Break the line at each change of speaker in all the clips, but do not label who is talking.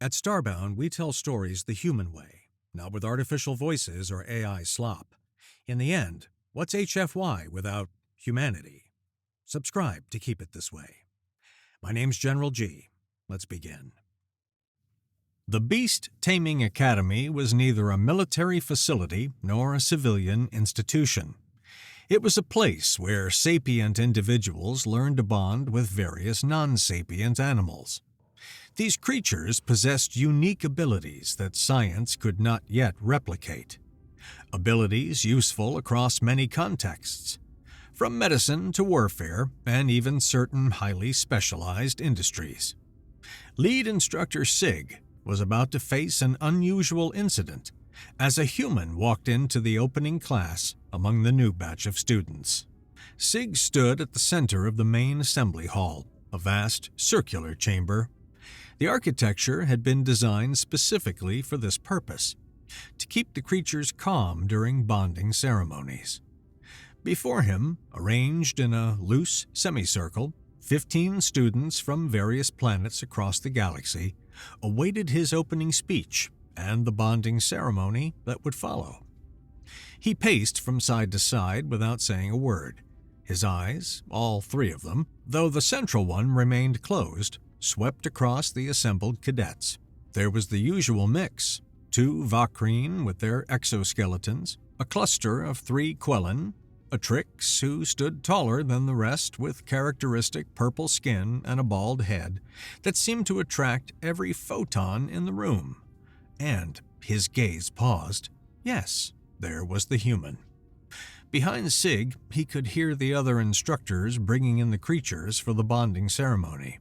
At Starbound, we tell stories the human way, not with artificial voices or AI slop. In the end, what's HFY without humanity? Subscribe to keep it this way. My name's GeneralG. Let's begin. The Beast Taming Academy was neither a military facility nor a civilian institution. It was a place where sapient individuals learned to bond with various non-sapient animals. These creatures possessed unique abilities that science could not yet replicate. Abilities useful across many contexts, from medicine to warfare and even certain highly specialized industries. Lead instructor Sig was about to face an unusual incident as a human walked into the opening class among the new batch of students. Sig stood at the center of the main assembly hall, a vast circular chamber. The architecture had been designed specifically for this purpose, to keep the creatures calm during bonding ceremonies. Before him, arranged in a loose semicircle, 15 students from various planets across the galaxy awaited his opening speech and the bonding ceremony that would follow. He paced from side to side without saying a word. His eyes, all three of them, though the central one remained closed, swept across the assembled cadets. There was the usual mix: 2 Vakreen with their exoskeletons, a cluster of 3 Quellen, a Trix who stood taller than the rest with characteristic purple skin and a bald head that seemed to attract every photon in the room. And his gaze paused. Yes, there was the human. Behind Sig, he could hear the other instructors bringing in the creatures for the bonding ceremony.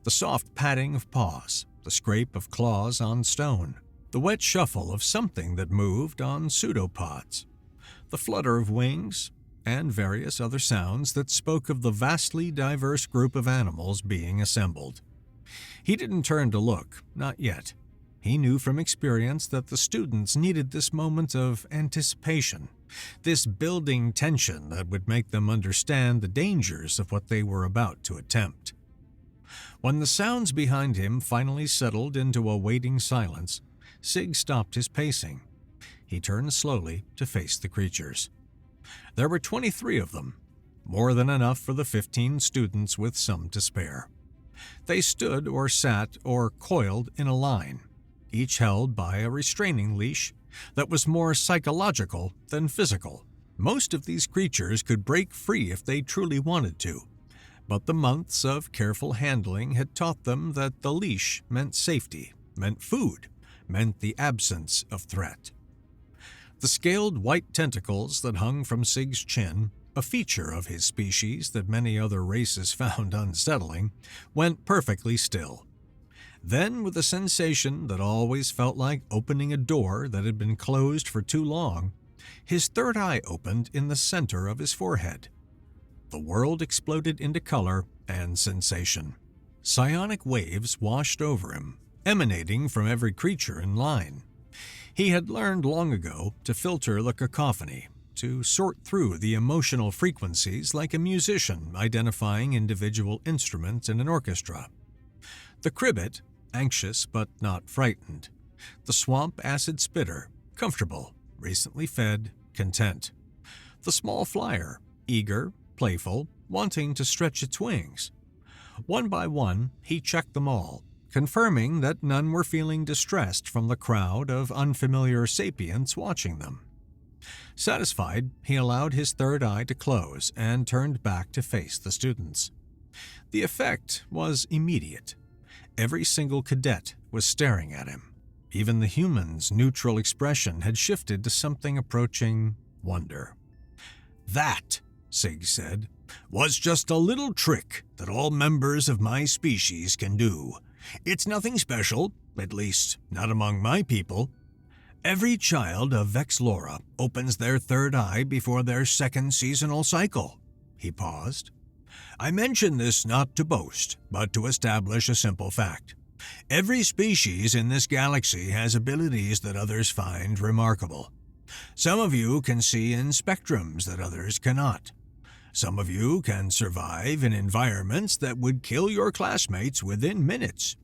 The soft patting of paws, the scrape of claws on stone, the wet shuffle of something that moved on pseudopods, the flutter of wings, and various other sounds that spoke of the vastly diverse group of animals being assembled. He didn't turn to look, not yet. He knew from experience that the students needed this moment of anticipation, this building tension that would make them understand the dangers of what they were about to attempt. When the sounds behind him finally settled into a waiting silence, Sig stopped his pacing. He turned slowly to face the creatures. There were 23 of them, more than enough for the 15 students with some to spare. They stood or sat or coiled in a line, each held by a restraining leash that was more psychological than physical. Most of these creatures could break free if they truly wanted to, but the months of careful handling had taught them that the leash meant safety, meant food, meant the absence of threat. The scaled white tentacles that hung from Sig's chin, a feature of his species that many other races found unsettling, went perfectly still. Then, with a sensation that always felt like opening a door that had been closed for too long, his third eye opened in the center of his forehead. The world exploded into color and sensation. Psionic waves washed over him, emanating from every creature in line. He had learned long ago to filter the cacophony, to sort through the emotional frequencies like a musician identifying individual instruments in an orchestra. The cribbit, anxious but not frightened. The swamp acid spitter, comfortable, recently fed, content. The small flyer, eager, playful, wanting to stretch its wings. One by one, he checked them all, confirming that none were feeling distressed from the crowd of unfamiliar sapients watching them. Satisfied, he allowed his third eye to close and turned back to face the students. The effect was immediate. Every single cadet was staring at him. Even the human's neutral expression had shifted to something approaching wonder. "That," Sig said, "was just a little trick that all members of my species can do. It's nothing special, at least not among my people. Every child of Vexlora opens their third eye before their second seasonal cycle." He paused. "I mention this not to boast, but to establish a simple fact. Every species in this galaxy has abilities that others find remarkable. Some of you can see in spectrums that others cannot. Some of you can survive in environments that would kill your classmates within minutes.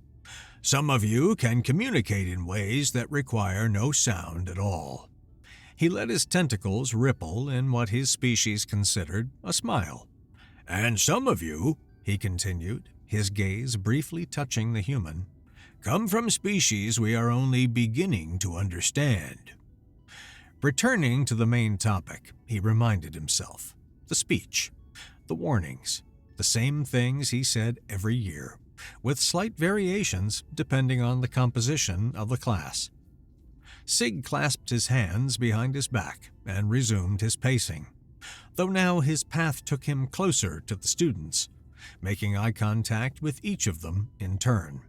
Some of you can communicate in ways that require no sound at all." He let his tentacles ripple in what his species considered a smile. "And some of you," he continued, his gaze briefly touching the human, "come from species we are only beginning to understand." Returning to the main topic, he reminded himself. The speech. The warnings. The same things he said every year, with slight variations depending on the composition of the class. Sig clasped his hands behind his back and resumed his pacing, though now his path took him closer to the students, making eye contact with each of them in turn.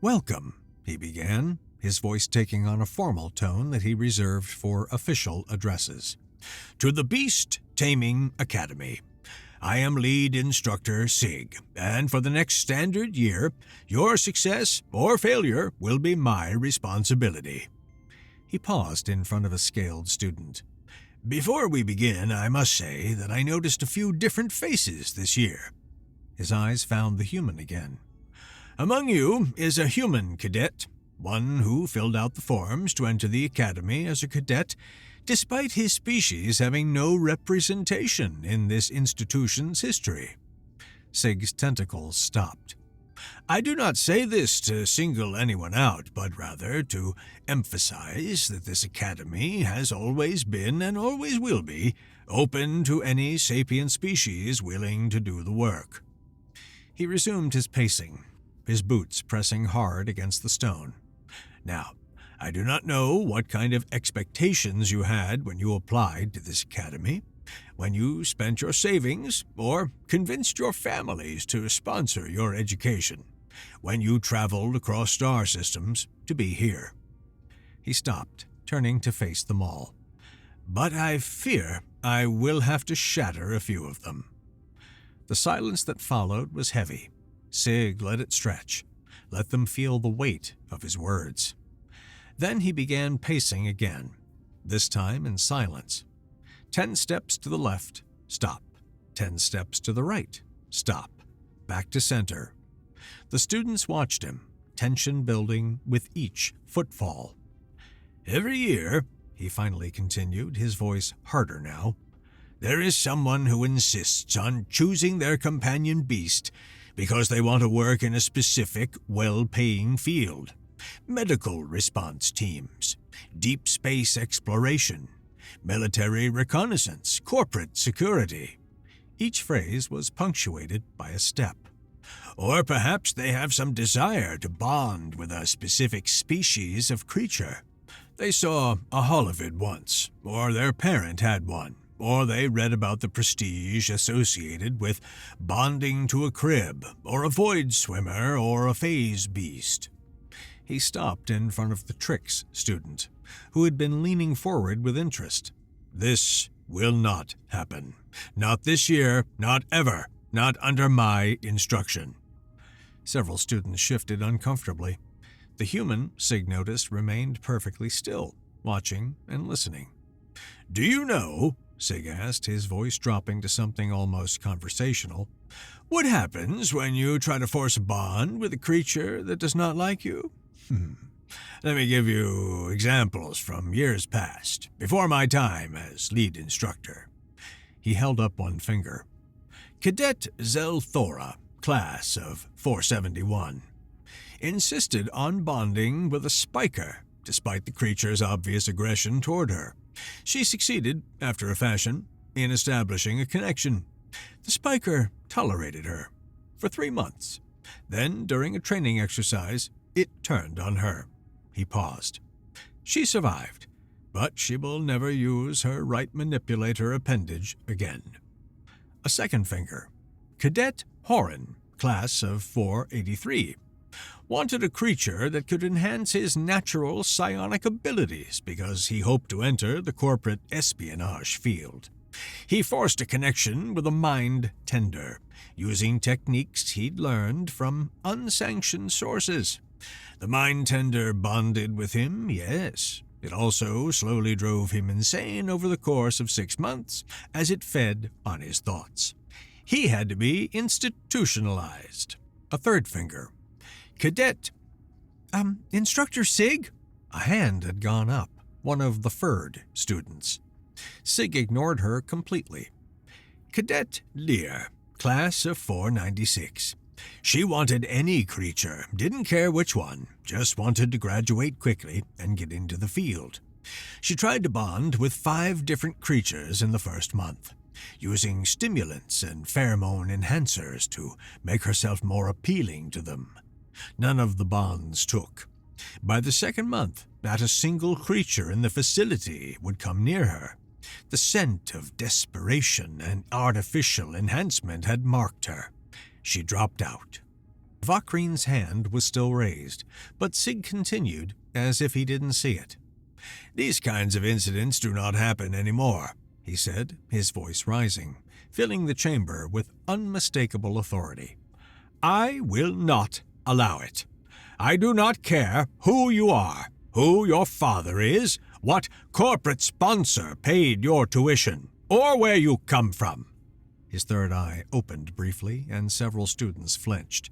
"Welcome," he began, his voice taking on a formal tone that he reserved for official addresses, "to the Beast Taming Academy. I am lead instructor Sig, and for the next standard year, your success or failure will be my responsibility." He paused in front of a scaled student. "Before we begin, I must say that I noticed a few different faces this year." His eyes found the human again. "Among you is a human cadet, one who filled out the forms to enter the academy as a cadet, despite his species having no representation in this institution's history." Sig's tentacles stopped. "I do not say this to single anyone out, but rather to emphasize that this academy has always been and always will be open to any sapient species willing to do the work." He resumed his pacing, his boots pressing hard against the stone. "Now, I do not know what kind of expectations you had when you applied to this academy, when you spent your savings or convinced your families to sponsor your education, when you traveled across star systems to be here." He stopped, turning to face them all. "But I fear I will have to shatter a few of them." The silence that followed was heavy. Sig let it stretch, let them feel the weight of his words. Then he began pacing again, this time in silence. 10 steps to the left, stop. 10 steps to the right, stop. Back to center. The students watched him, tension building with each footfall. "Every year," he finally continued, his voice harder now, "there is someone who insists on choosing their companion beast because they want to work in a specific, well-paying field. Medical response teams, deep space exploration, military reconnaissance, corporate security." Each phrase was punctuated by a step. "Or perhaps they have some desire to bond with a specific species of creature. They saw a holovid once, or their parent had one, or they read about the prestige associated with bonding to a crib, or a void swimmer, or a phase beast." He stopped in front of the tricks student, who had been leaning forward with interest. "This will not happen. Not this year, not ever, not under my instruction." Several students shifted uncomfortably. The human, Sig noticed, remained perfectly still, watching and listening. "Do you know," Sig asked, his voice dropping to something almost conversational, "what happens when you try to force a bond with a creature that does not like you? Let me give you examples from years past, before my time as lead instructor." He held up one finger. "Cadet Zelthora, class of 471, insisted on bonding with a spiker, despite the creature's obvious aggression toward her. She succeeded, after a fashion, in establishing a connection. The spiker tolerated her for 3 months. Then, during a training exercise, it turned on her." He paused. "She survived, but she will never use her right manipulator appendage again." A second finger. "Cadet Horan, class of 483, wanted a creature that could enhance his natural psionic abilities because he hoped to enter the corporate espionage field. He forced a connection with a mind tender, using techniques he'd learned from unsanctioned sources. The mind tender bonded with him, yes. It also slowly drove him insane over the course of 6 months as it fed on his thoughts. He had to be institutionalized." A third finger. "Cadet Instructor Sig? A hand had gone up, one of the furred students. Sig ignored her completely. Cadet Lear, class of 496. She wanted any creature, didn't care which one, just wanted to graduate quickly and get into the field. She tried to bond with 5 different creatures in the first month, using stimulants and pheromone enhancers to make herself more appealing to them. None of the bonds took. By the second month, not a single creature in the facility would come near her. The scent of desperation and artificial enhancement had marked her. She dropped out. Vakrin's hand was still raised, but Sig continued as if he didn't see it. "These kinds of incidents do not happen anymore," he said, his voice rising, filling the chamber with unmistakable authority. "I will not allow it. I do not care who you are, who your father is, what corporate sponsor paid your tuition, or where you come from." His third eye opened briefly, and several students flinched.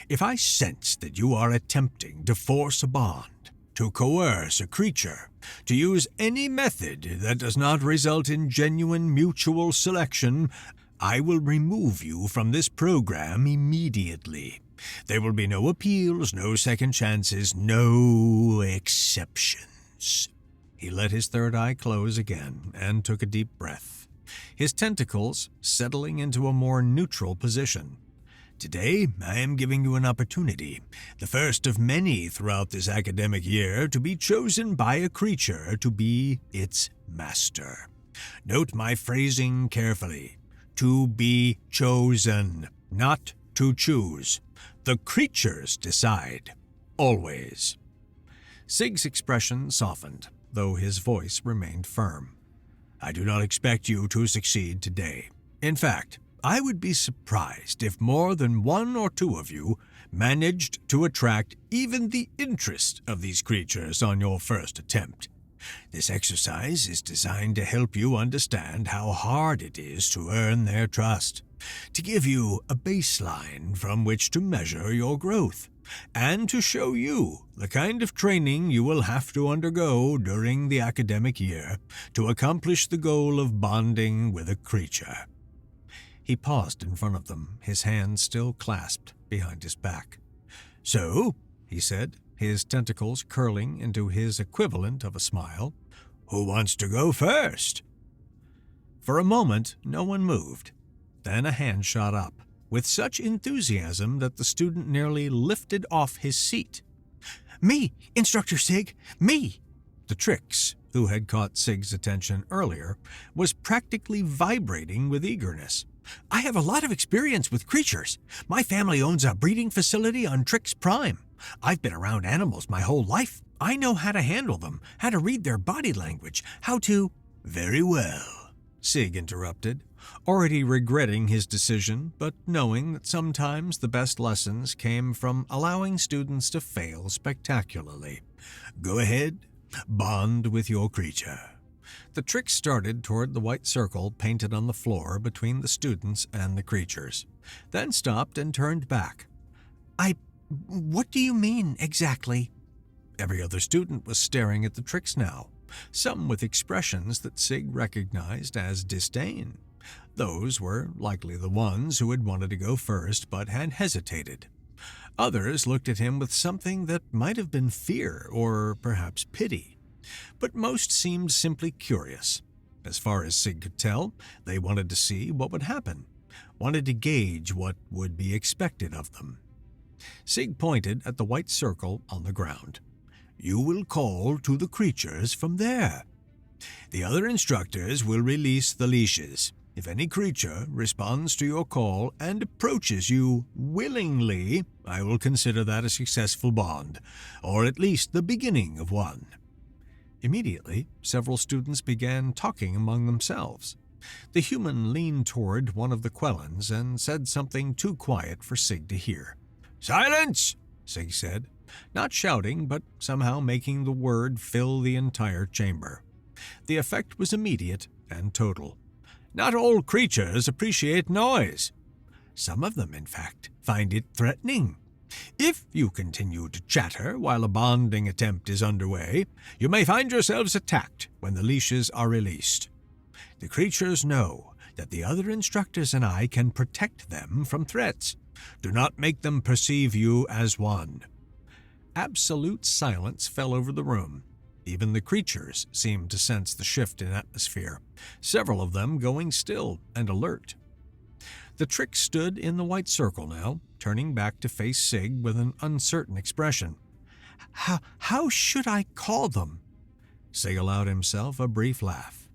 "If I sense that you are attempting to force a bond, to coerce a creature, to use any method that does not result in genuine mutual selection, I will remove you from this program immediately. There will be no appeals, no second chances, no exceptions." He let his third eye close again and took a deep breath, his tentacles settling into a more neutral position. "Today, I am giving you an opportunity, the first of many throughout this academic year, to be chosen by a creature to be its master. Note my phrasing carefully. To be chosen, not to choose. The creatures decide. Always." Sig's expression softened, though his voice remained firm. "I do not expect you to succeed today. In fact, I would be surprised if more than 1 or 2 of you managed to attract even the interest of these creatures on your first attempt. This exercise is designed to help you understand how hard it is to earn their trust, to give you a baseline from which to measure your growth, and to show you the kind of training you will have to undergo during the academic year to accomplish the goal of bonding with a creature." He paused in front of them, his hands still clasped behind his back. "So," he said, his tentacles curling into his equivalent of a smile, "who wants to go first?" For a moment, no one moved. Then a hand shot up, with such enthusiasm that the student nearly lifted off his seat. "Me, Instructor Sig, me!" The Trix, who had caught Sig's attention earlier, was practically vibrating with eagerness. "I have a lot of experience with creatures. My family owns a breeding facility on Trix Prime. I've been around animals my whole life. I know how to handle them, how to read their body language, how to—" "Very well," Sig interrupted, already regretting his decision, but knowing that sometimes the best lessons came from allowing students to fail spectacularly. "Go ahead, bond with your creature." The trick started toward the white circle painted on the floor between the students and the creatures, then stopped and turned back. What do you mean, exactly?" Every other student was staring at the tricks now, some with expressions that Sig recognized as disdain. Those were likely the ones who had wanted to go first but had hesitated. Others looked at him with something that might have been fear or perhaps pity. But most seemed simply curious. As far as Sig could tell, they wanted to see what would happen, wanted to gauge what would be expected of them. Sig pointed at the white circle on the ground. "You will call to the creatures from there. The other instructors will release the leashes. If any creature responds to your call and approaches you willingly, I will consider that a successful bond, or at least the beginning of one." Immediately, several students began talking among themselves. The human leaned toward one of the Quellans and said something too quiet for Sig to hear. "Silence!" Sig said, not shouting, but somehow making the word fill the entire chamber. The effect was immediate and total. "Not all creatures appreciate noise. Some of them, in fact, find it threatening. If you continue to chatter while a bonding attempt is underway, you may find yourselves attacked when the leashes are released. The creatures know that the other instructors and I can protect them from threats. Do not make them perceive you as one." Absolute silence fell over the room. Even the creatures seemed to sense the shift in atmosphere, several of them going still and alert. The Tricks stood in the white circle now, turning back to face Sig with an uncertain expression. How should I call them?" Sig allowed himself a brief laugh.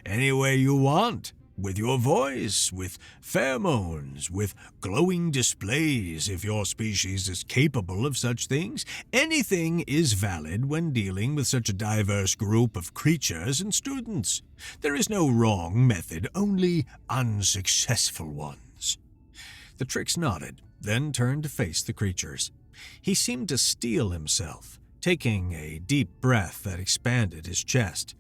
"Any way you want. With your voice, with pheromones, with glowing displays if your species is capable of such things. Anything is valid when dealing with such a diverse group of creatures and students. There is no wrong method, only unsuccessful ones." The Tricks nodded, then turned to face the creatures. He seemed to steel himself, taking a deep breath that expanded his chest.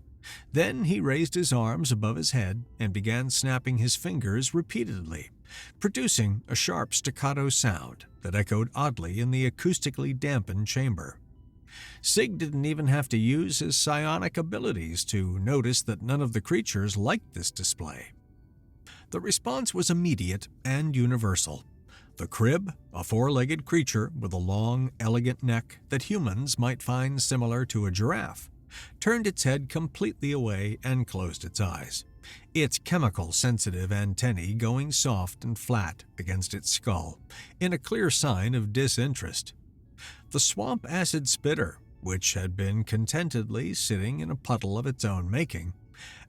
Then he raised his arms above his head and began snapping his fingers repeatedly, producing a sharp staccato sound that echoed oddly in the acoustically dampened chamber. Sig didn't even have to use his psionic abilities to notice that none of the creatures liked this display. The response was immediate and universal. The crib, a four-legged creature with a long, elegant neck that humans might find similar to a giraffe, turned its head completely away and closed its eyes, its chemical-sensitive antennae going soft and flat against its skull, in a clear sign of disinterest. The swamp acid spitter, which had been contentedly sitting in a puddle of its own making,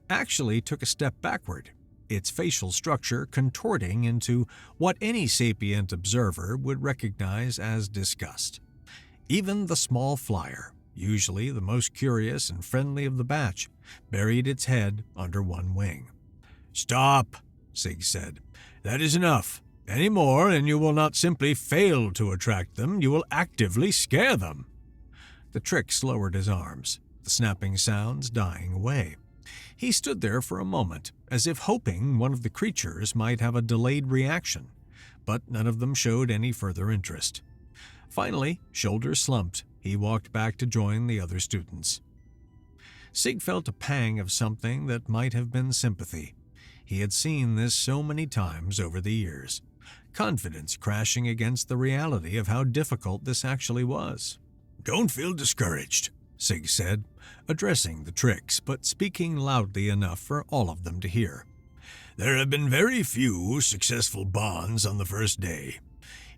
actually took a step backward, its facial structure contorting into what any sapient observer would recognize as disgust. Even the small flyer, usually the most curious and friendly of the batch, buried its head under one wing. "Stop," Sig said. "That is enough. Any more, and you will not simply fail to attract them, you will actively scare them." The Tricks lowered his arms, the snapping sounds dying away. He stood there for a moment, as if hoping one of the creatures might have a delayed reaction, but none of them showed any further interest. Finally, shoulders slumped, he walked back to join the other students. Sig felt a pang of something that might have been sympathy. He had seen this so many times over the years, confidence crashing against the reality of how difficult this actually was. "Don't feel discouraged," Sig said, addressing the Tricks, but speaking loudly enough for all of them to hear. "There have been very few successful bonds on the first day.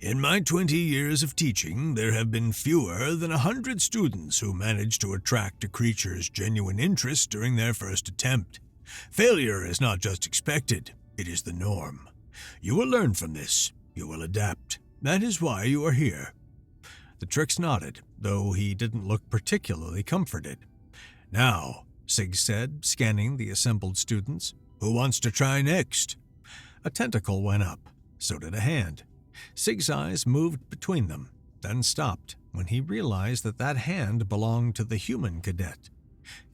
In my 20 years of teaching, there have been fewer than 100 students who managed to attract a creature's genuine interest during their first attempt. Failure is not just expected, it is the norm. You will learn from this. You will adapt. That is why you are here." The Tricks nodded, though he didn't look particularly comforted. "Now," Sig said, scanning the assembled students, "who wants to try next?" A tentacle went up. So did a hand. Sig's eyes moved between them, then stopped when he realized that that hand belonged to the human cadet.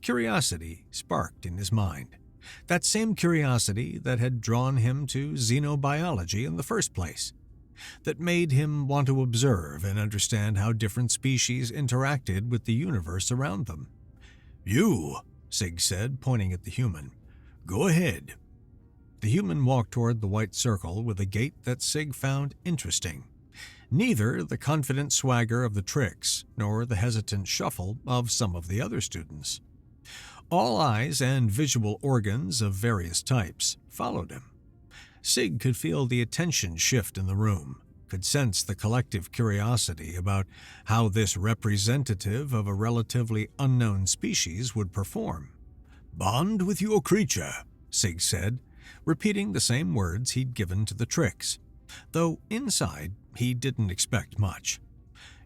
Curiosity sparked in his mind. That same curiosity that had drawn him to xenobiology in the first place, that made him want to observe and understand how different species interacted with the universe around them. "You," Sig said, pointing at the human. "Go ahead." The human walked toward the white circle with a gait that Sig found interesting. Neither the confident swagger of the Tricks nor the hesitant shuffle of some of the other students. All eyes and visual organs of various types followed him. Sig could feel the attention shift in the room, could sense the collective curiosity about how this representative of a relatively unknown species would perform. "Bond with your creature," Sig said, repeating the same words he'd given to the Tricks, though inside he didn't expect much.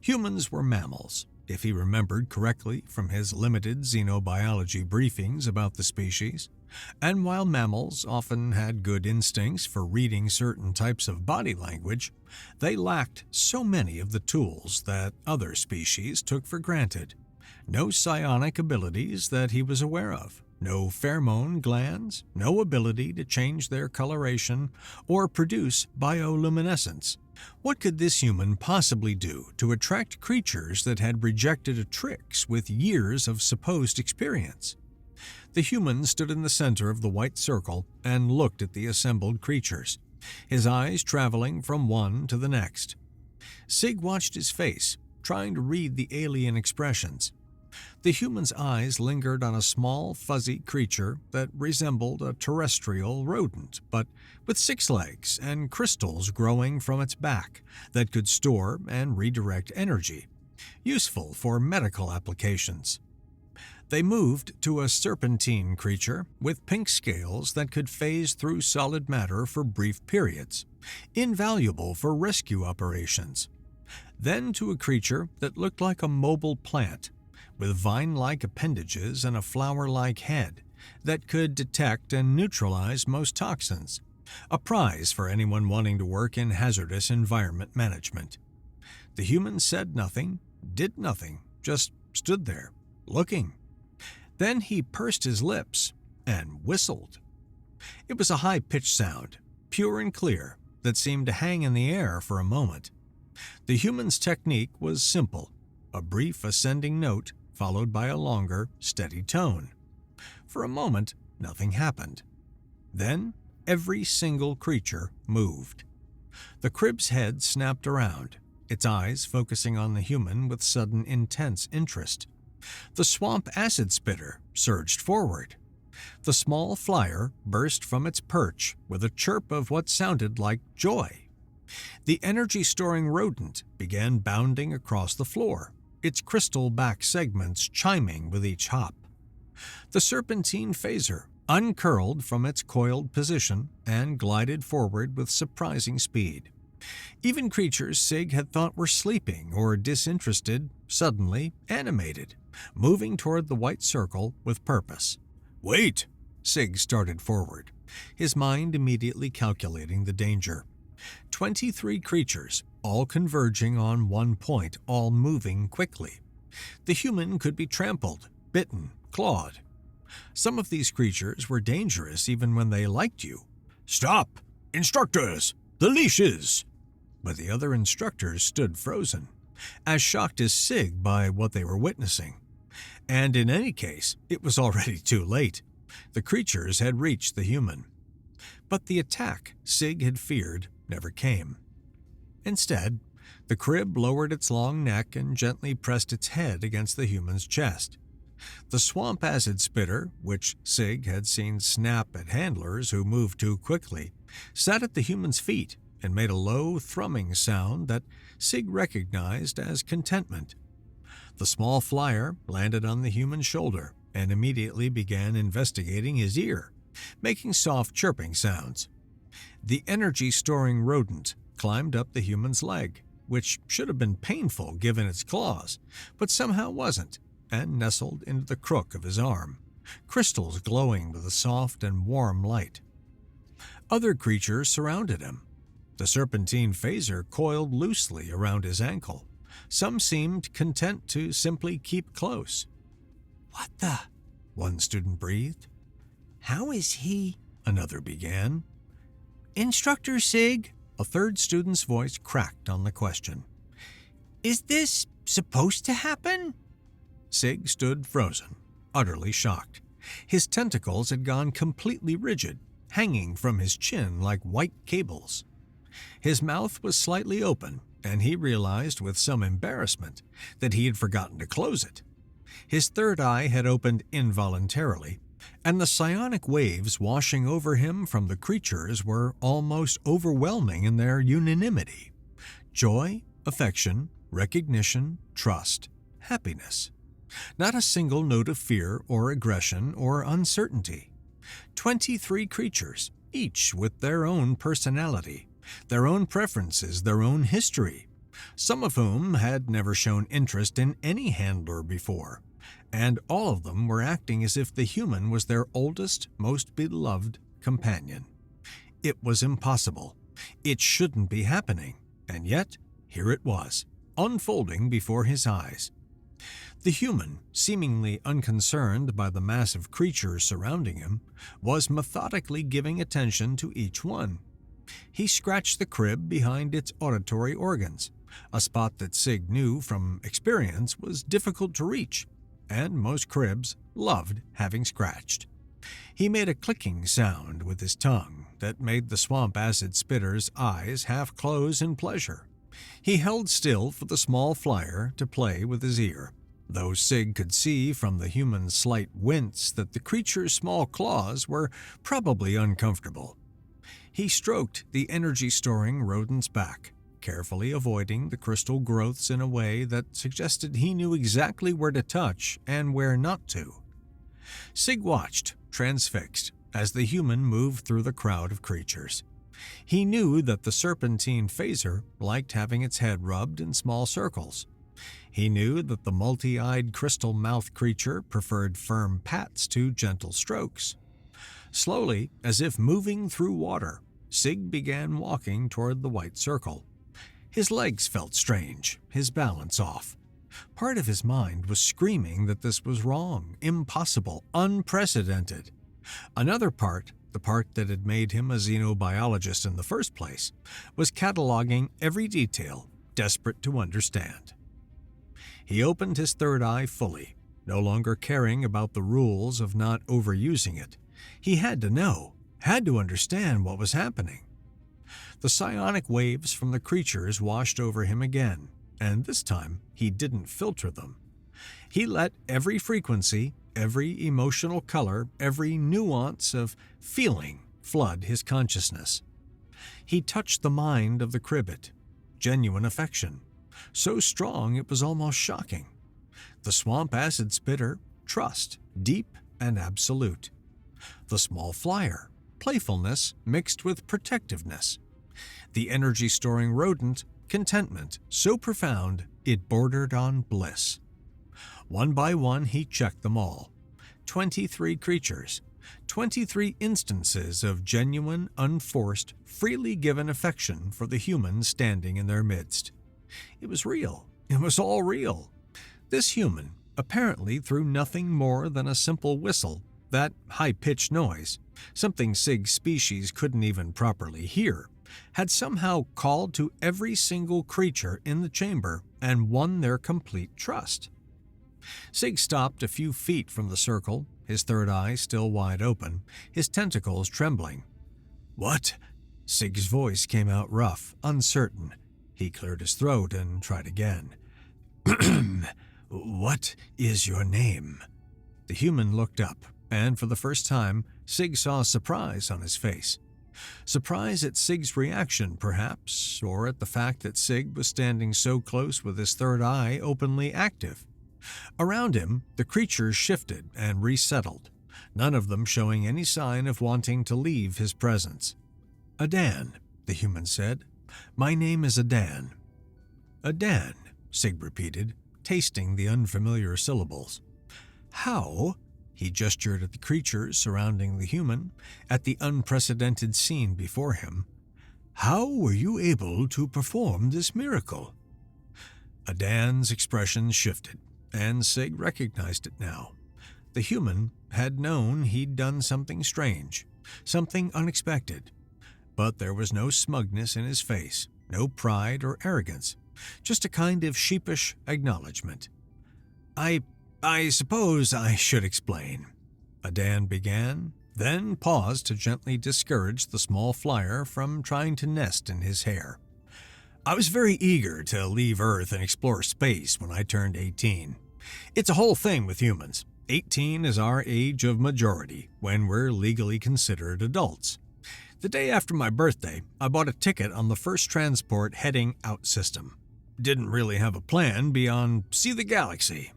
Humans were mammals, if he remembered correctly from his limited xenobiology briefings about the species, and while mammals often had good instincts for reading certain types of body language, they lacked so many of the tools that other species took for granted. No psionic abilities that he was aware of, no pheromone glands, no ability to change their coloration or produce bioluminescence, What could this human possibly do to attract creatures that had rejected tricks with years of supposed experience? The human stood in the center of the white circle and looked at the assembled creatures, his eyes traveling from one to the next. Sig watched his face, trying to read the alien expressions. The human's eyes lingered on a small, fuzzy creature that resembled a terrestrial rodent, but with 6 legs and crystals growing from its back that could store and redirect energy, useful for medical applications. They moved to a serpentine creature with pink scales that could phase through solid matter for brief periods, invaluable for rescue operations. Then to a creature that looked like a mobile plant, with vine-like appendages and a flower-like head that could detect and neutralize most toxins, a prize for anyone wanting to work in hazardous environment management. The human said nothing, did nothing, just stood there, looking. Then he pursed his lips and whistled. It was a high-pitched sound, pure and clear, that seemed to hang in the air for a moment. The human's technique was simple, a brief ascending note followed by a longer, steady tone. For a moment, nothing happened. Then, every single creature moved. The crib's head snapped around, its eyes focusing on the human with sudden intense interest. The swamp acid spitter surged forward. The small flyer burst from its perch with a chirp of what sounded like joy. The energy-storing rodent began bounding across the floor, its crystal back segments chiming with each hop. The serpentine phaser uncurled from its coiled position and glided forward with surprising speed. Even creatures Sig had thought were sleeping or disinterested suddenly animated, moving toward the white circle with purpose. "Wait!" Sig started forward, his mind immediately calculating the danger. 23 creatures, all converging on one point, all moving quickly. The human could be trampled, bitten, clawed. Some of these creatures were dangerous even when they liked you. "Stop! Instructors! The leashes!" But the other instructors stood frozen, as shocked as Sig by what they were witnessing. And in any case, it was already too late. The creatures had reached the human. But the attack Sig had feared never came. Instead, the crib lowered its long neck and gently pressed its head against the human's chest. The swamp acid spitter, which Sig had seen snap at handlers who moved too quickly, sat at the human's feet and made a low, thrumming sound that Sig recognized as contentment. The small flyer landed on the human's shoulder and immediately began investigating his ear, making soft chirping sounds. The energy-storing rodent climbed up the human's leg, which should have been painful given its claws, but somehow wasn't, and nestled into the crook of his arm, crystals glowing with a soft and warm light. Other creatures surrounded him. The serpentine phaser coiled loosely around his ankle. Some seemed content to simply keep close. "What the?" one student breathed. "How is he?" another began. "Instructor Sig," a third student's voice cracked on the question. "Is this supposed to happen?" Sig stood frozen, utterly shocked. His tentacles had gone completely rigid, hanging from his chin like white cables. His mouth was slightly open, and he realized with some embarrassment that he had forgotten to close it. His third eye had opened involuntarily, and the psionic waves washing over him from the creatures were almost overwhelming in their unanimity. Joy, affection, recognition, trust, happiness. Not a single note of fear or aggression or uncertainty. 23 creatures, each with their own personality, their own preferences, their own history, some of whom had never shown interest in any handler before, and all of them were acting as if the human was their oldest, most beloved companion. It was impossible. It shouldn't be happening, and yet here it was, unfolding before his eyes. The human, seemingly unconcerned by the massive creatures surrounding him, was methodically giving attention to each one. He scratched the crib behind its auditory organs, a spot that Sig knew from experience was difficult to reach, and most cribs loved having scratched. He made a clicking sound with his tongue that made the swamp acid spitter's eyes half close in pleasure. He held still for the small flyer to play with his ear, though Sig could see from the human's slight wince that the creature's small claws were probably uncomfortable. He stroked the energy-storing rodent's back, carefully avoiding the crystal growths in a way that suggested he knew exactly where to touch and where not to. Sig watched, transfixed, as the human moved through the crowd of creatures. He knew that the serpentine phaser liked having its head rubbed in small circles. He knew that the multi-eyed crystal-mouthed creature preferred firm pats to gentle strokes. Slowly, as if moving through water, Sig began walking toward the white circle. His legs felt strange, his balance off. Part of his mind was screaming that this was wrong, impossible, unprecedented. Another part, the part that had made him a xenobiologist in the first place, was cataloging every detail, desperate to understand. He opened his third eye fully, no longer caring about the rules of not overusing it. He had to know, had to understand what was happening. The psionic waves from the creatures washed over him again, and this time he didn't filter them. He let every frequency, every emotional color, every nuance of feeling flood his consciousness. He touched the mind of the cribbit, genuine affection, so strong it was almost shocking. The swamp acid spitter, trust, deep and absolute. The small flyer, playfulness mixed with protectiveness. The energy-storing rodent, contentment so profound it bordered on bliss. One by one he checked them all. 23 creatures, 23 instances of genuine, unforced, freely given affection for the human standing in their midst. It was real. It was all real. This human, apparently through nothing more than a simple whistle, that high-pitched noise, something Sig's species couldn't even properly hear, had somehow called to every single creature in the chamber and won their complete trust. Sig stopped a few feet from the circle, his third eye still wide open, his tentacles trembling. "What?" Sig's voice came out rough, uncertain. He cleared his throat and tried again. "What is your name?" The human looked up, and for the first time, Sig saw surprise on his face. Surprise at Sig's reaction, perhaps, or at the fact that Sig was standing so close with his third eye openly active. Around him, the creatures shifted and resettled, none of them showing any sign of wanting to leave his presence. "Adan," the human said. "My name is Adan." "Adan," Sig repeated, tasting the unfamiliar syllables. "How?" He gestured at the creatures surrounding the human, at the unprecedented scene before him. "How were you able to perform this miracle?" Adan's expression shifted, and Sig recognized it now. The human had known he'd done something strange, something unexpected, but there was no smugness in his face, no pride or arrogance, just a kind of sheepish acknowledgement. I suppose I should explain," Adan began, then paused to gently discourage the small flyer from trying to nest in his hair. "I was very eager to leave Earth and explore space when I turned 18. It's a whole thing with humans. 18 is our age of majority, when we're legally considered adults. The day after my birthday, I bought a ticket on the first transport heading out system. Didn't really have a plan beyond see the galaxy."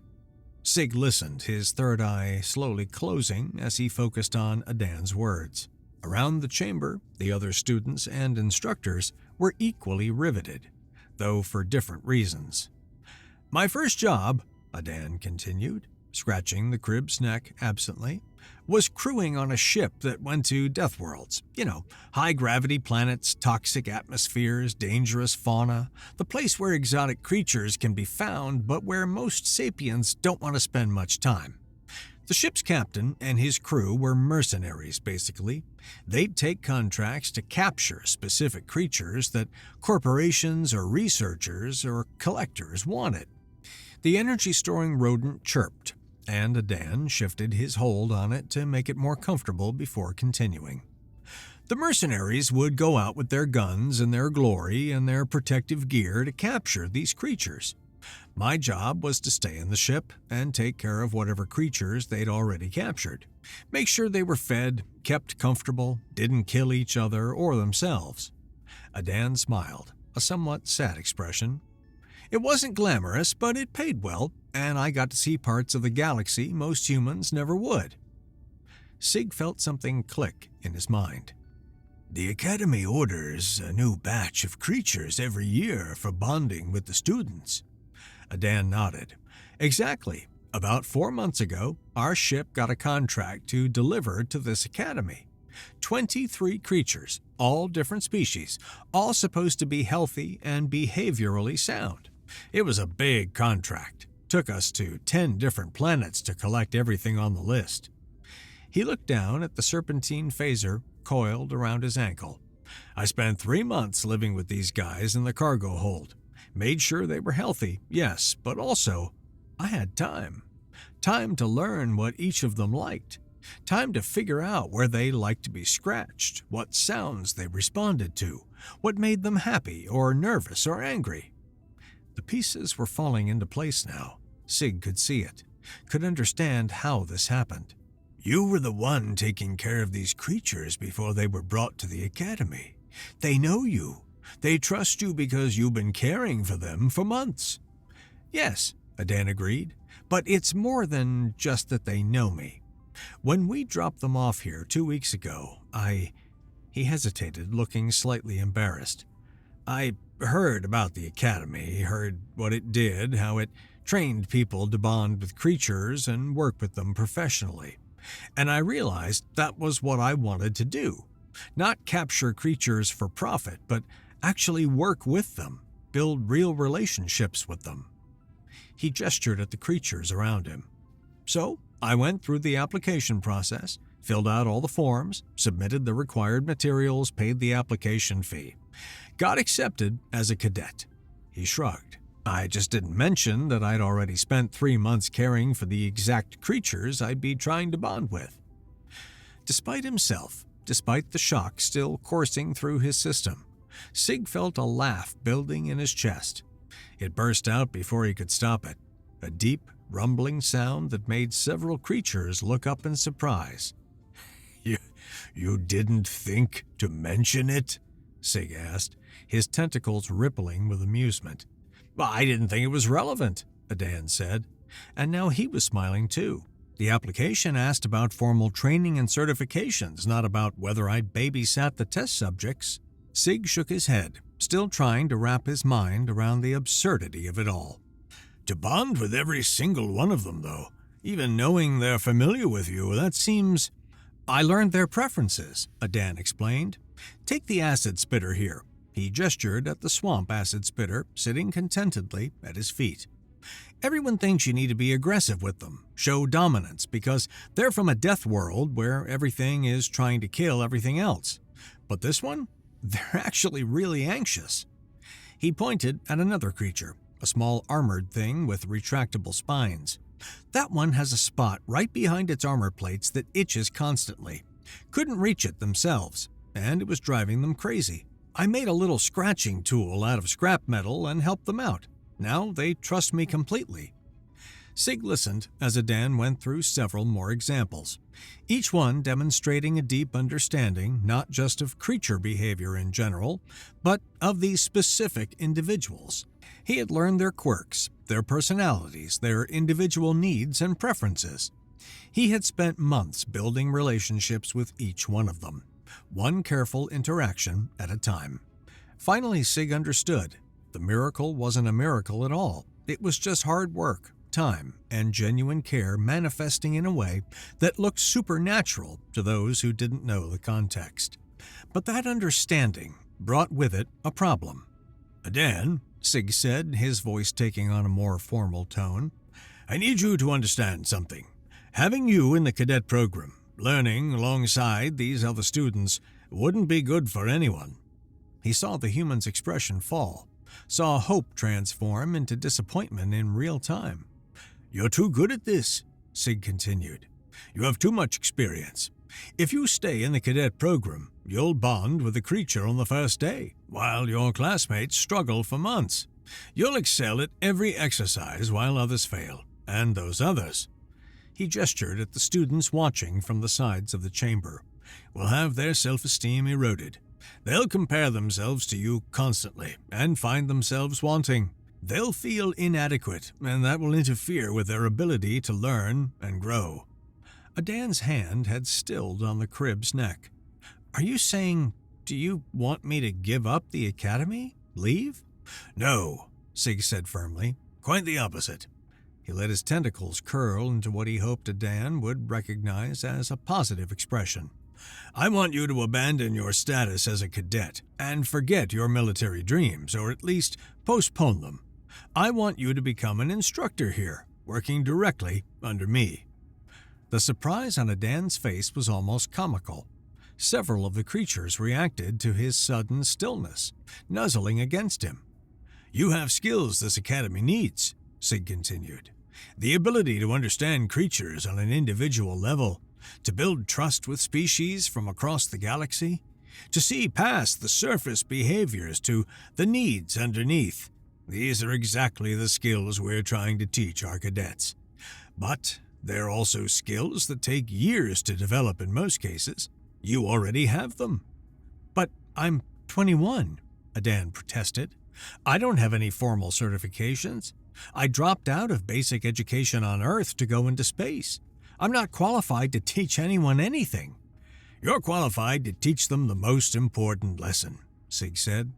Sig listened, his third eye slowly closing as he focused on Adan's words. Around the chamber, the other students and instructors were equally riveted, though for different reasons. "My first job," Adan continued, scratching the crib's neck absently, "was crewing on a ship that went to death worlds. High-gravity planets, toxic atmospheres, dangerous fauna, the place where exotic creatures can be found but where most sapiens don't want to spend much time. The ship's captain and his crew were mercenaries, basically. They'd take contracts to capture specific creatures that corporations or researchers or collectors wanted. The energy-storing rodent chirped, and Adan shifted his hold on it to make it more comfortable before continuing. The mercenaries would go out with their guns and their glory and their protective gear to capture these creatures. My job was to stay in the ship and take care of whatever creatures they'd already captured. Make sure they were fed, kept comfortable, didn't kill each other or themselves. Adan smiled, a somewhat sad expression. It wasn't glamorous, but it paid well, and I got to see parts of the galaxy most humans never would. Sig felt something click in his mind. The Academy orders a new batch of creatures every year for bonding with the students. Adan nodded. Exactly. About 4 months ago, our ship got a contract to deliver to this academy. 23 creatures, all different species, all supposed to be healthy and behaviorally sound. It was a big contract. Took us to 10 different planets to collect everything on the list. He looked down at the serpentine phaser coiled around his ankle. I spent 3 months living with these guys in the cargo hold. Made sure they were healthy, yes, but also I had time. Time to learn what each of them liked. Time to figure out where they liked to be scratched, what sounds they responded to, what made them happy or nervous or angry. The pieces were falling into place now. Sig could see it, could understand how this happened. You were the one taking care of these creatures before they were brought to the academy. They know you. They trust you because you've been caring for them for months. Yes, Adan agreed, but it's more than just that they know me. When we dropped them off here 2 weeks ago, He hesitated, looking slightly embarrassed. I heard about the academy, heard what it did, how it trained people to bond with creatures and work with them professionally. And I realized that was what I wanted to do. Not capture creatures for profit, but actually work with them, build real relationships with them. He gestured at the creatures around him. So I went through the application process, filled out all the forms, submitted the required materials, paid the application fee. Got accepted as a cadet. He shrugged. I just didn't mention that I'd already spent 3 months caring for the exact creatures I'd be trying to bond with. Despite himself, despite the shock still coursing through his system, Sig felt a laugh building in his chest. It burst out before he could stop it, a deep, rumbling sound that made several creatures look up in surprise. You didn't think to mention it? Sig asked, his tentacles rippling with amusement. Well, I didn't think it was relevant, Adan said, and now he was smiling too. The application asked about formal training and certifications, not about whether I'd babysat the test subjects. Sig shook his head, still trying to wrap his mind around the absurdity of it all. To bond with every single one of them, though, even knowing they're familiar with you, that seems... I learned their preferences, Adan explained. Take the acid spitter here. He gestured at the swamp acid spitter sitting contentedly at his feet. Everyone thinks you need to be aggressive with them, show dominance, because they're from a death world where everything is trying to kill everything else. But this one? They're actually really anxious. He pointed at another creature, a small armored thing with retractable spines. That one has a spot right behind its armor plates that itches constantly. Couldn't reach it themselves, and it was driving them crazy. I made a little scratching tool out of scrap metal and helped them out. Now they trust me completely. Sig listened as Adan went through several more examples, each one demonstrating a deep understanding not just of creature behavior in general, but of these specific individuals. He had learned their quirks, their personalities, their individual needs and preferences. He had spent months building relationships with each one of them, one careful interaction at a time. Finally, Sig understood. The miracle wasn't a miracle at all. It was just hard work, time, and genuine care manifesting in a way that looked supernatural to those who didn't know the context. But that understanding brought with it a problem. Adan, Sig said, his voice taking on a more formal tone, I need you to understand something. Having you in the cadet program, learning alongside these other students, wouldn't be good for anyone." He saw the human's expression fall, saw hope transform into disappointment in real time. "You're too good at this," Sig continued. "You have too much experience. If you stay in the cadet program, you'll bond with the creature on the first day, while your classmates struggle for months. You'll excel at every exercise while others fail, and those others," he gestured at the students watching from the sides of the chamber, "will have their self-esteem eroded. They'll compare themselves to you constantly and find themselves wanting. They'll feel inadequate, and that will interfere with their ability to learn and grow." Adan's hand had stilled on the crib's neck. "Are you saying, do you want me to give up the academy? Leave?" "No," Sig said firmly. "Quite the opposite." He let his tentacles curl into what he hoped Adan would recognize as a positive expression. "I want you to abandon your status as a cadet and forget your military dreams, or at least postpone them. I want you to become an instructor here, working directly under me." The surprise on Adan's face was almost comical. Several of the creatures reacted to his sudden stillness, nuzzling against him. "You have skills this academy needs," Sig continued. "The ability to understand creatures on an individual level, to build trust with species from across the galaxy, to see past the surface behaviors to the needs underneath. These are exactly the skills we're trying to teach our cadets. But they're also skills that take years to develop in most cases. You already have them." "But I'm 21, Adan protested. "I don't have any formal certifications. I dropped out of basic education on Earth to go into space. I'm not qualified to teach anyone anything." "You're qualified to teach them the most important lesson," Sig said.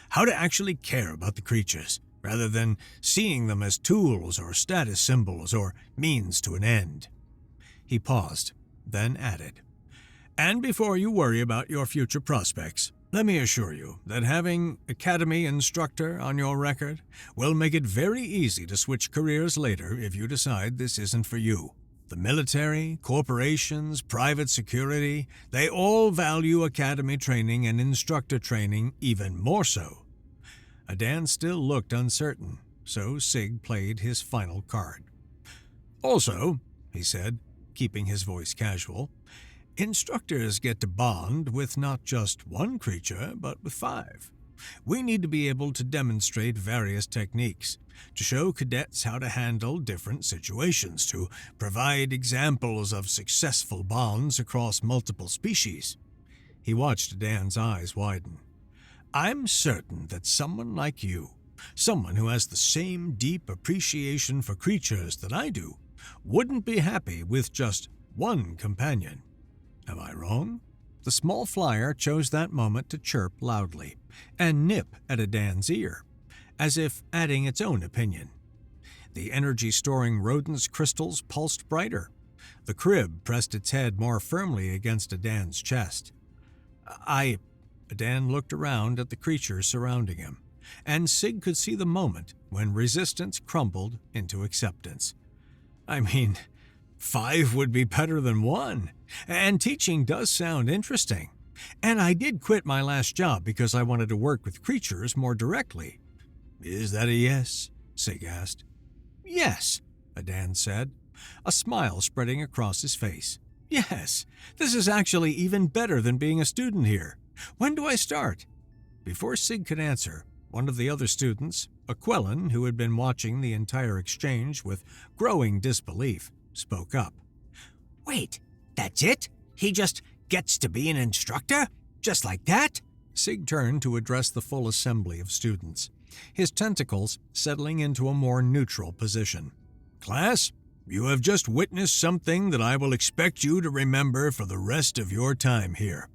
"How to actually care about the creatures, rather than seeing them as tools or status symbols or means to an end." He paused, then added, "And before you worry about your future prospects, let me assure you that having Academy Instructor on your record will make it very easy to switch careers later if you decide this isn't for you. The military, corporations, private security, they all value academy training and instructor training even more so." Adan still looked uncertain, so Sig played his final card. "Also," he said, keeping his voice casual, "instructors get to bond with not just one creature, but with 5. We need to be able to demonstrate various techniques, to show cadets how to handle different situations, to provide examples of successful bonds across multiple species." He watched Dan's eyes widen. "I'm certain that someone like you, someone who has the same deep appreciation for creatures that I do, wouldn't be happy with just one companion. Am I wrong?" The small flyer chose that moment to chirp loudly and nip at Adan's ear, as if adding its own opinion. The energy-storing rodent's crystals pulsed brighter. The crib pressed its head more firmly against Adan's chest. Adan looked around at the creatures surrounding him, and Sig could see the moment when resistance crumbled into acceptance. "I mean, 5 would be better than 1, and teaching does sound interesting. And I did quit my last job because I wanted to work with creatures more directly." "Is that a yes?" Sig asked. "Yes," Adan said, a smile spreading across his face. "Yes, this is actually even better than being a student here. When do I start?" Before Sig could answer, one of the other students, a Quellan who had been watching the entire exchange with growing disbelief, spoke up. "Wait, that's it? He just gets to be an instructor? Just like that?" Sig turned to address the full assembly of students, his tentacles settling into a more neutral position. "Class, you have just witnessed something that I will expect you to remember for the rest of your time here.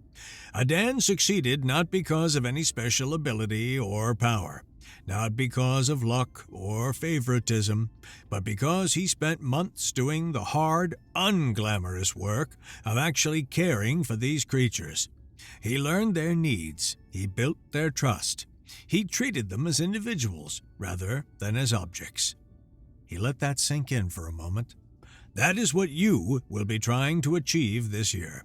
Adan succeeded not because of any special ability or power, not because of luck or favoritism, but because he spent months doing the hard, unglamorous work of actually caring for these creatures. He learned their needs, he built their trust, he treated them as individuals rather than as objects." He let that sink in for a moment, That is what you will be trying to achieve this year.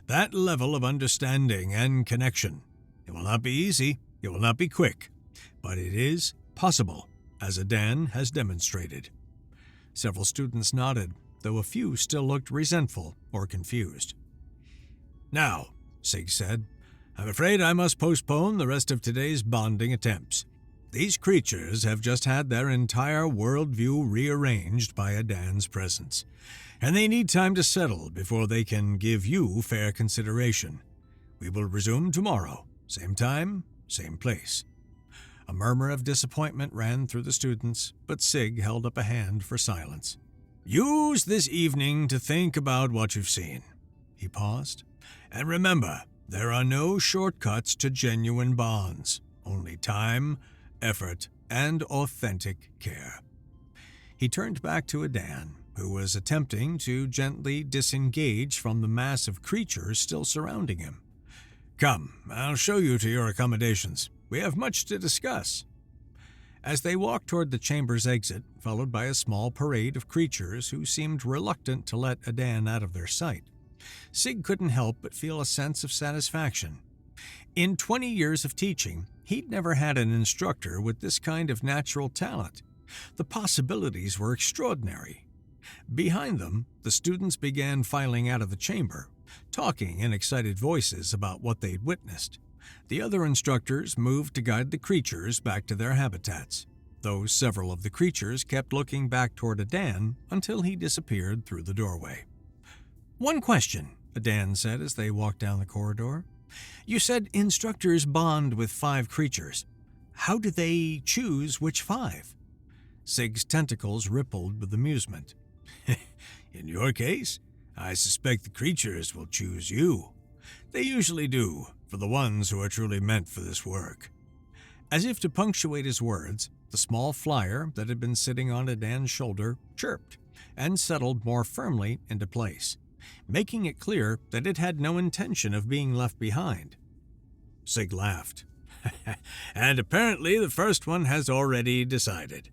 That level of understanding and connection. It will not be easy, it will not be quick, but it is possible, as Adan has demonstrated. Several students nodded, though a few still looked resentful or confused. Now, Sig said, I'm afraid I must postpone the rest of today's bonding attempts. These creatures have just had their entire worldview rearranged by Adan's presence, and they need time to settle before they can give you fair consideration. We will resume tomorrow, same time, same place. A murmur of disappointment ran through the students, but Sig held up a hand for silence. Use this evening to think about what you've seen. He paused. And remember, there are no shortcuts to genuine bonds, only time, effort, and authentic care. He turned back to Adan, who was attempting to gently disengage from the mass of creatures still surrounding him. Come, I'll show you to your accommodations. We have much to discuss. As they walked toward the chamber's exit, followed by a small parade of creatures who seemed reluctant to let Adan out of their sight, Sig couldn't help but feel a sense of satisfaction. In 20 years of teaching, he'd never had an instructor with this kind of natural talent. The possibilities were extraordinary. Behind them, the students began filing out of the chamber, talking in excited voices about what they'd witnessed. The other instructors moved to guide the creatures back to their habitats, though several of the creatures kept looking back toward Adan until he disappeared through the doorway. One question, Adan said as they walked down the corridor. You said instructors bond with 5 creatures. How do they choose which 5? Sig's tentacles rippled with amusement. In your case, I suspect the creatures will choose you. They usually do, for the ones who are truly meant for this work. As if to punctuate his words, the small flyer that had been sitting on Adan's shoulder chirped and settled more firmly into place, making it clear that it had no intention of being left behind. Sig laughed. And apparently the first one has already decided.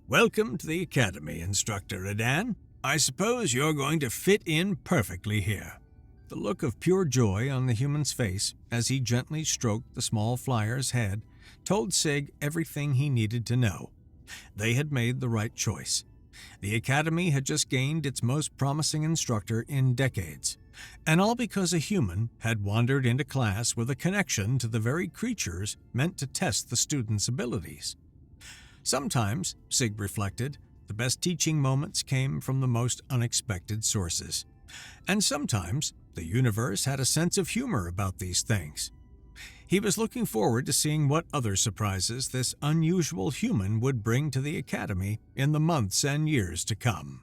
Welcome to the Academy, Instructor Adan. I suppose you're going to fit in perfectly here. The look of pure joy on the human's face as he gently stroked the small flyer's head told Sig everything he needed to know. They had made the right choice. The Academy had just gained its most promising instructor in decades, and all because a human had wandered into class with a connection to the very creatures meant to test the students' abilities. Sometimes, Sig reflected, the best teaching moments came from the most unexpected sources. And sometimes, the universe had a sense of humor about these things. He was looking forward to seeing what other surprises this unusual human would bring to the Academy in the months and years to come.